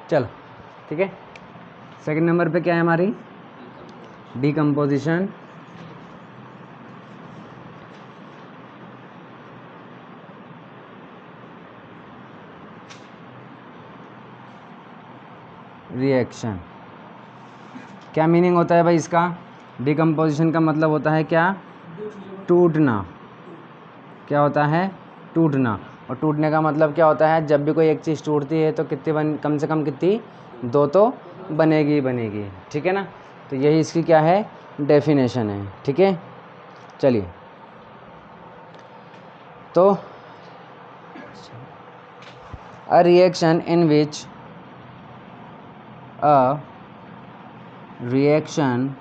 चलो ठीक है। सेकंड नंबर पे क्या है हमारी, डिकम्पोजिशन। रिएक्शन। क्या मीनिंग होता है भाई इसका? डिकम्पोजिशन का मतलब होता है क्या? टूटना। क्या होता है? टूटना। और टूटने का मतलब क्या होता है? जब भी कोई एक चीज़ टूटती है तो कितनी कम से कम कितनी, दो तो बनेगी ही बनेगी, ठीक है ना। तो यही इसकी क्या है, डेफिनेशन है, ठीक है। चलिए तो अ reaction in which a reaction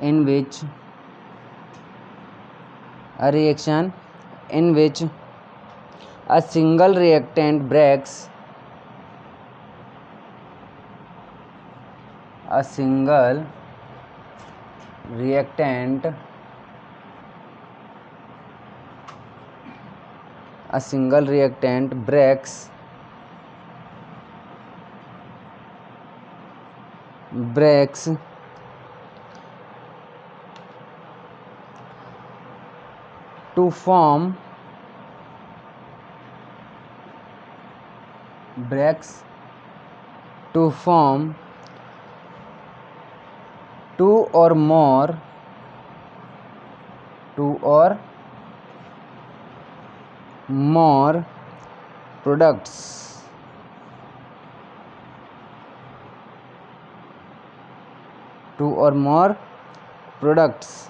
in which a single reactant breaks breaks to form two or more products. Two or more products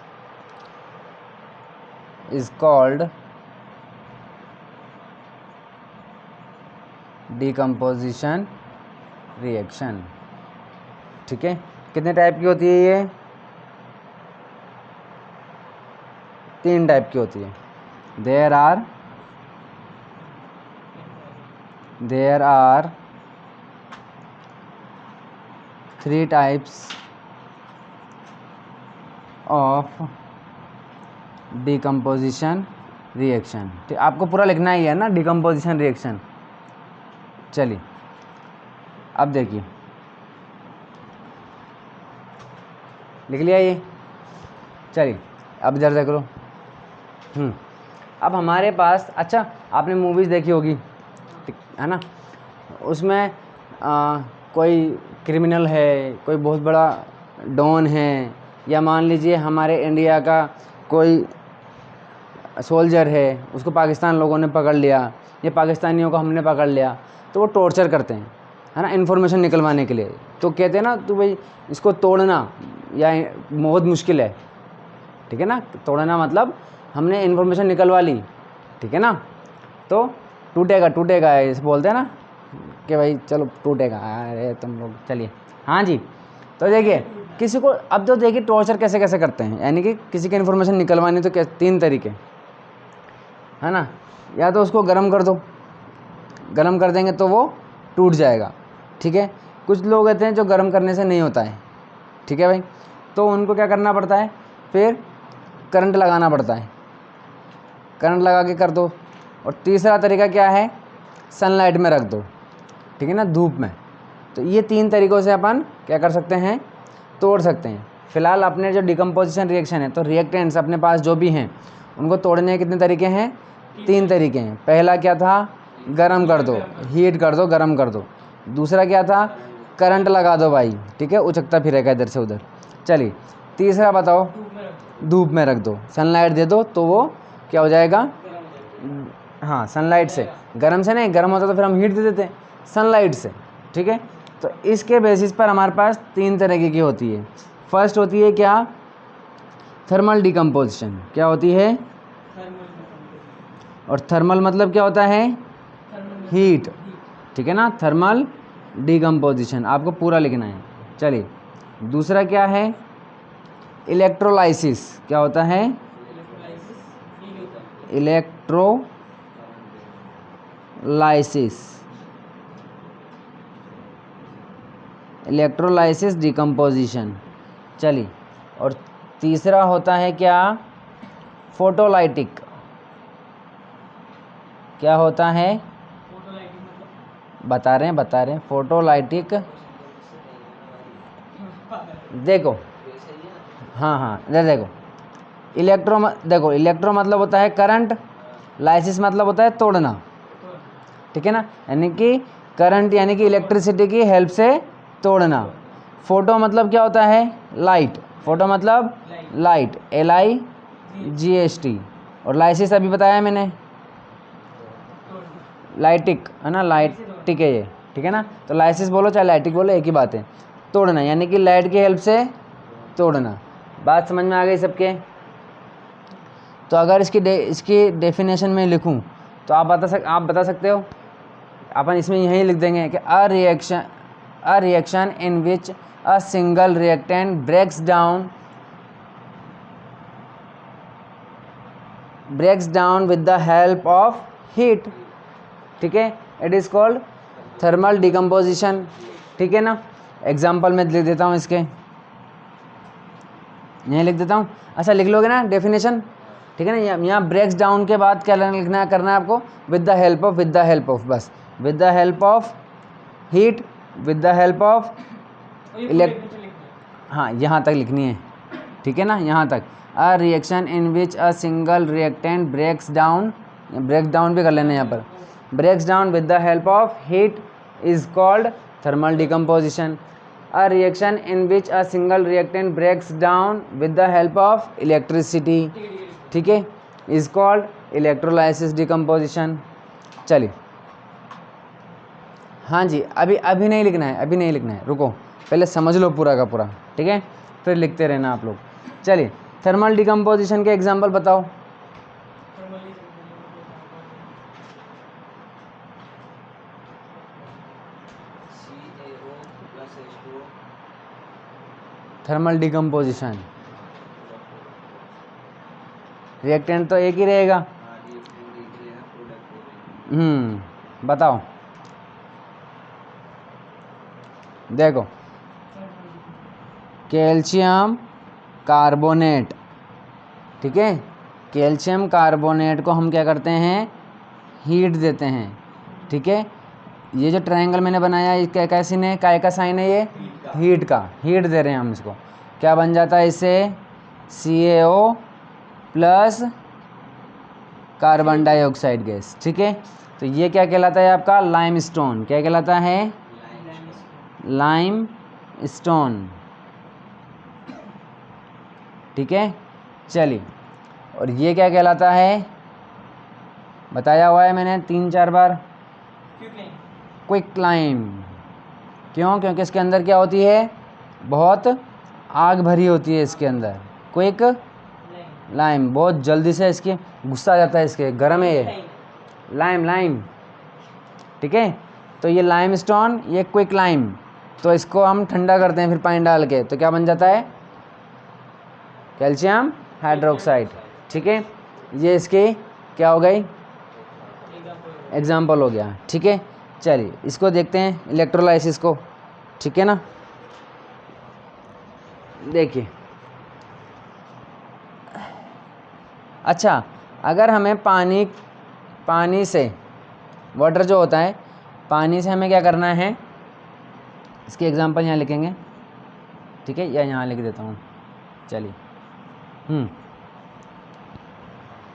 is called decomposition reaction, ठीक है। कितने टाइप की होती है ये? 3 टाइप की होती है। There are 3 types of decomposition reaction. ठीक, आपको पूरा लिखना ही है ना डिकम्पोजिशन रिएक्शन। चलिए अब देखिए, लिख लिया ये? चलिए अब इधर देख लो। अब हमारे पास, अच्छा आपने मूवीज़ देखी होगी है ना, उसमें कोई क्रिमिनल है, कोई बहुत बड़ा डॉन है, या मान लीजिए हमारे इंडिया का कोई सोल्जर है, उसको पाकिस्तान लोगों ने पकड़ लिया या पाकिस्तानियों को हमने पकड़ लिया, तो वो टॉर्चर करते हैं है ना, इन्फॉर्मेशन निकलवाने के लिए। तो कहते हैं ना तो भाई इसको तोड़ना या बहुत मुश्किल है, ठीक है ना। तोड़ना मतलब हमने इन्फॉर्मेशन निकलवा ली, ठीक है ना, तो टूटेगा ऐसे बोलते हैं ना कि भाई चलो टूटेगा, अरे तुम लोग चलिए। हाँ जी, तो देखिए किसी को, अब तो देखिए टॉर्चर कैसे कैसे करते हैं, यानी कि किसी की इन्फॉर्मेशन निकलवानी तो 3 तरीके है ना। या तो उसको गर्म कर दो, गर्म कर देंगे तो वो टूट जाएगा, ठीक है। कुछ लोग कहते हैं जो गर्म करने से नहीं होता है, ठीक है भाई, तो उनको क्या करना पड़ता है, फिर करंट लगाना पड़ता है, करंट लगा के कर दो। और तीसरा तरीका क्या है, सनलाइट में रख दो, ठीक है ना, धूप में। तो ये 3 तरीक़ों से अपन क्या कर सकते हैं, तोड़ सकते हैं। फिलहाल अपने जो डिकम्पोजिशन रिएक्शन है, तो रिएक्टेंट्स अपने पास जो भी हैं उनको तोड़ने के कितने तरीके हैं, 3 तरीके हैं। पहला क्या था, गरम कर दो, हीट कर दो, गरम कर दो। दूसरा क्या था, करंट लगा दो भाई, ठीक है, उचकता फिरेगा इधर से उधर। चलिए तीसरा बताओ, धूप में रख दो, सनलाइट दे दो, तो वो क्या हो जाएगा, हाँ सनलाइट से, गर्म से नहीं, गर्म होता तो फिर हम हीट दे देते, सनलाइट से, ठीक है। तो इसके बेसिस पर हमारे पास 3 तरीके की होती है। फर्स्ट होती है क्या, थर्मल डिकम्पोजिशन। क्या होती है, और थर्मल मतलब क्या होता है, हीट, ठीक है ना, थर्मल डिकम्पोजिशन आपको पूरा लिखना है। चलिए दूसरा क्या है, इलेक्ट्रोलाइसिस। क्या होता है, इलेक्ट्रोलाइसिस डिकम्पोजिशन। चलिए, और तीसरा होता है क्या, फोटोलाइटिक। क्या होता है, बता रहे हैं फोटोलाइटिक, देखो हाँ देखो इलेक्ट्रो मतलब होता है करंट, लाइसिस मतलब होता है तोड़ना, ठीक है ना, यानी कि करंट यानी कि इलेक्ट्रिसिटी की हेल्प से तोड़ना। फोटो मतलब क्या होता है, लाइट, फोटो मतलब लाइट, LIGHT, और लाइसिस अभी बताया मैंने, लाइटिक है ना, लाइटिक है ये, ठीक है ना। तो लाइसिस बोलो चाहे लाइटिक बोलो एक ही बात है, तोड़ना यानी कि लाइट की हेल्प से तोड़ना। बात समझ में आ गई सबके? तो अगर इसकी डेफिनेशन में लिखूं तो आप बता सकते हो, अपन इसमें यही लिख देंगे कि a reaction in which a single reactant breaks down with the help of heat, ठीक है, it is called thermal decomposition, ठीक है ना। एग्जाम्पल में लिख देता हूँ इसके, यहीं लिख देता हूँ। अच्छा लिख लोगे ना डेफिनेशन, ठीक है ना। यहाँ ब्रेक्स डाउन के बाद क्या करना है आपको, विद द हेल्प ऑफ, बस with the help of heat, with the help of हाँ यहाँ तक लिखनी है, ठीक है ना, यहाँ तक। A reaction in which a single reactant breaks down भी कर लेना यहाँ पर, breaks down with the help of heat is called thermal decomposition. A reaction in which a single reactant breaks down with the help of electricity, ठीक है, is called electrolysis decomposition. चलिए हाँ जी, अभी नहीं लिखना है, रुको पहले समझ लो पूरा का पूरा, ठीक है, फिर लिखते रहना आप लोग। चलिए थर्मल डिकम्पोजिशन के एग्जांपल बताओ। थर्मल डिकम्पोजिशन, रिएक्टेंट तो एक ही रहेगा, बताओ। देखो कैल्शियम कार्बोनेट, ठीक है, कैल्शियम कार्बोनेट को हम क्या करते हैं, हीट देते हैं, ठीक है। ये जो ट्रायंगल मैंने बनाया है क्या कैसी ने काय का साइन है, ये हीट का, हीट दे रहे हैं हम इसको, क्या बन जाता है इससे, CaO plus carbon dioxide gas, ठीक है। तो ये क्या कहलाता है आपका, लाइमस्टोन, क्या कहलाता है, लाइमस्टोन, ठीक है। चलिए और ये क्या कहलाता है, बताया हुआ है मैंने 3-4 बार, क्विक लाइम, क्यों, क्योंकि इसके अंदर क्या होती है, बहुत आग भरी होती है इसके अंदर, क्विक लाइम, बहुत जल्दी से इसकी गुस्सा आ जाता है, इसके गर्म है ये, लाइम, ठीक है। तो ये लाइमस्टोन, ये क्विक लाइम, तो इसको हम ठंडा करते हैं फिर पानी डाल के, तो क्या बन जाता है, कैल्शियम हाइड्रोक्साइड, ठीक है। ये इसकी क्या हो गई, एग्जाम्पल हो गया, ठीक है। चलिए इसको देखते हैं इलेक्ट्रोलाइसिस को, ठीक है ना। देखिए अच्छा, अगर हमें पानी से, वाटर जो होता है, पानी से हमें क्या करना है, इसके एग्जांपल यहाँ लिखेंगे, ठीक है, या यहाँ लिख देता हूँ। चलिए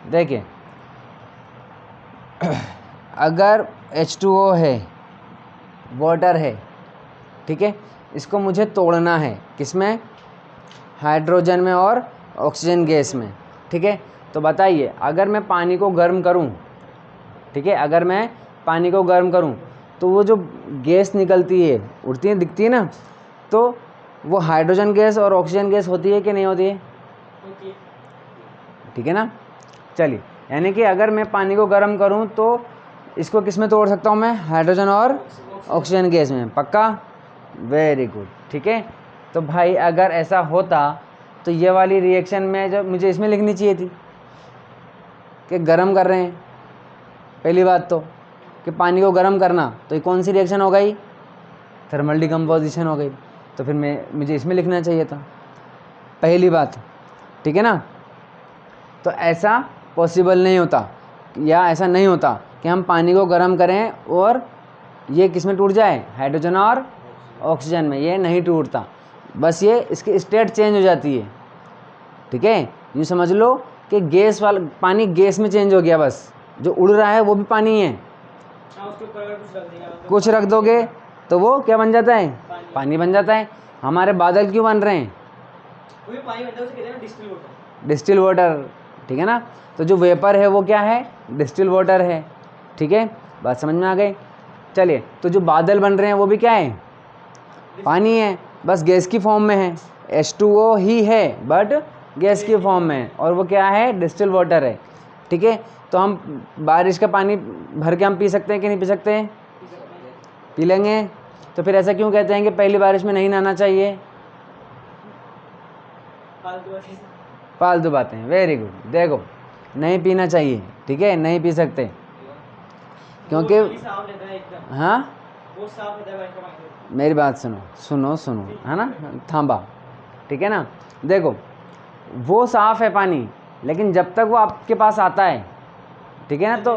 देखिए अगर H2O है, वाटर है, ठीक है, इसको मुझे तोड़ना है, किसमें, हाइड्रोजन में और ऑक्सीजन गैस में, ठीक है। तो बताइए अगर मैं पानी को गर्म करूं, ठीक है, अगर मैं पानी को गर्म करूं तो वो जो गैस निकलती है, उड़ती है, दिखती है ना, तो वो हाइड्रोजन गैस और ऑक्सीजन गैस होती है कि नहीं होती है, ठीक है ना। चलिए यानी कि अगर मैं पानी को गर्म करूं तो इसको किस में तोड़ सकता हूं मैं, हाइड्रोजन और ऑक्सीजन गैस में, पक्का, वेरी गुड, ठीक है। तो भाई अगर ऐसा होता तो ये वाली रिएक्शन में जो मुझे इसमें लिखनी चाहिए थी कि गर्म कर रहे हैं, पहली बात तो कि पानी को गर्म करना, तो ये कौन सी रिएक्शन हो गई, थर्मल डिकम्पोजिशन हो गई, तो फिर मुझे इसमें लिखना चाहिए था, पहली बात, ठीक है ना। तो ऐसा पॉसिबल नहीं होता, या ऐसा नहीं होता कि हम पानी को गर्म करें और ये किस में टूट जाए, हाइड्रोजन और ऑक्सीजन में, ये नहीं टूटता, बस ये इसकी स्टेट चेंज हो जाती है। ठीक है, यूँ समझ लो कि गैस वाला पानी गैस में चेंज हो गया, बस जो उड़ रहा है वो भी पानी है। कुछ रख दोगे तो वो क्या बन जाता है, पानी बन जाता है। हमारे बादल क्यों बन रहे हैं, डिस्टिल वाटर। ठीक है ना, तो जो वेपर है वो क्या है, डिस्टिल वाटर है। ठीक है, बात समझ में आ गई। चलिए, तो जो बादल बन रहे हैं वो भी क्या है, पानी है, बस गैस की फॉर्म में है। H2O ही है बट गैस की फॉर्म में है, और वो क्या है, डिस्टिल वाटर है। ठीक है, तो हम बारिश का पानी भर के हम पी सकते हैं कि नहीं पी सकते, पी लेंगे। तो फिर ऐसा क्यों कहते हैं कि पहली बारिश में नहीं नहाना चाहिए, फालतू बातें, वेरी गुड। देखो, नहीं पीना चाहिए, ठीक है, नहीं पी सकते क्योंकि हाँ, मेरी बात सुनो, है ना, थांबा। ठीक है ना, देखो वो साफ़ है पानी, लेकिन जब तक वो आपके पास आता है, ठीक है ना, तो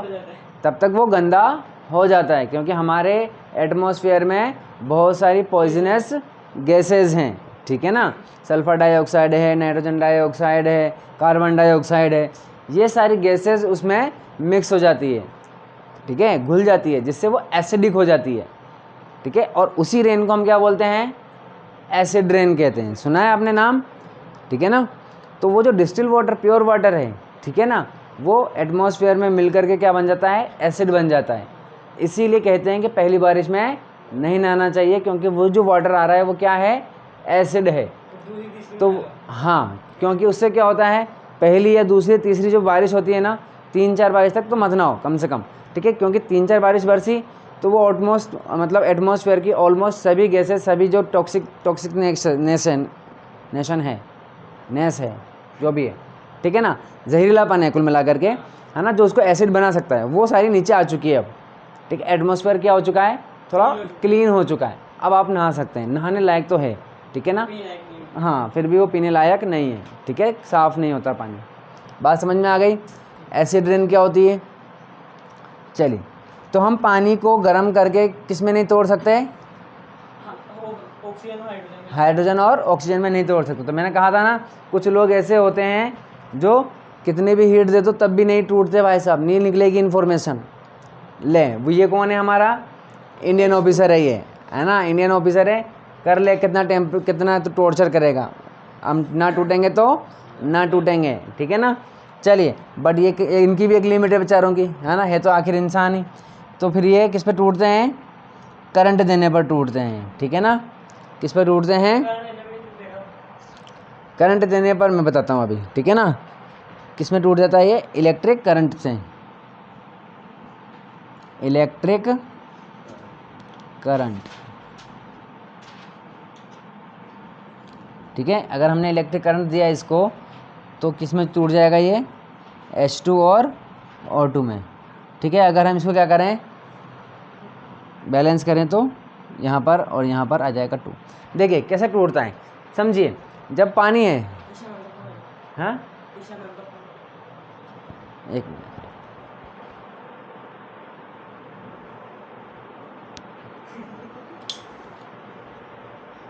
तब तक वो गंदा हो जाता है, क्योंकि हमारे एटमॉस्फेयर में बहुत सारी पॉइजनस गैसेस हैं। ठीक है ना, सल्फ़र डाइऑक्साइड है, नाइट्रोजन डाइऑक्साइड है, कार्बन डाइऑक्साइड है, ये सारी गैसेस उसमें मिक्स हो जाती है। ठीक है, घुल जाती है, जिससे वो एसिडिक हो जाती है। ठीक है, और उसी रेन को हम क्या बोलते हैं, एसिड रेन कहते हैं। सुना है आपने नाम, ठीक है ना। तो वो जो डिस्टिल वाटर, प्योर वाटर है, ठीक है ना, वो एटमॉस्फेयर में मिल करके क्या बन जाता है, एसिड बन जाता है। इसीलिए कहते हैं कि पहली बारिश में नहीं नहाना चाहिए, क्योंकि वो जो वाटर आ रहा है वो क्या है, एसिड है। तो हाँ, क्योंकि उससे क्या होता है, पहली या दूसरी तीसरी जो बारिश होती है ना, 3-4 बारिश तक तो मत नहाओ कम से कम। ठीक है, क्योंकि 3-4 बारिश बरसी तो वो ऑलमोस्ट, मतलब एटमॉस्फेयर की ऑलमोस्ट सभी गैसेस, सभी जो टॉक्सिक नेस है, जो भी है, ठीक है ना, जहरीलापन है कुल मिला करके, है ना, जो उसको एसिड बना सकता है, वो सारी नीचे आ चुकी है अब। ठीक है, एटमॉस्फेयर क्या हो चुका है, थोड़ा क्लीन हो चुका है, अब आप नहा सकते हैं, नहाने लायक तो है। ठीक है ना, हाँ, फिर भी वो पीने लायक नहीं है। ठीक है, साफ़ नहीं होता पानी। बात समझ में आ गई। एसिड रेन क्या होती है। चलिए, तो हम पानी को गर्म करके किस में नहीं तोड़ सकते, हाइड्रोजन और ऑक्सीजन में नहीं तोड़ सकते। तो मैंने कहा था ना, कुछ लोग ऐसे होते हैं जो कितने भी हीट दे दो तब भी नहीं टूटते, भाई साहब, नहीं निकलेगी इन्फॉर्मेशन। ले, वो ये कौन है, हमारा इंडियन ऑफिसर है, ये है ना, इंडियन ऑफिसर है, कर ले, कितना तो टॉर्चर करेगा, हम ना टूटेंगे तो ना टूटेंगे। ठीक है ना, चलिए, बट ये इनकी भी एक लिमिट है बेचारों की, है ना, है तो आखिर इंसान ही। तो फिर ये किस पे टूटते हैं, करंट देने पर टूटते हैं। ठीक है ना, किस पर टूटते हैं, करंट देने पर। मैं बताता हूँ अभी, ठीक है ना, किस में टूट जाता है ये, इलेक्ट्रिक करंट से, इलेक्ट्रिक करंट। ठीक है, अगर हमने इलेक्ट्रिक करंट दिया इसको, तो किस में टूट जाएगा ये, H2 और O2 में। ठीक है, अगर हम इसको क्या करें, बैलेंस करें, तो यहाँ पर और यहाँ पर आ जाएगा 2। देखिए कैसे टूटता है, समझिए, जब पानी है, हाँ, एक मिनट,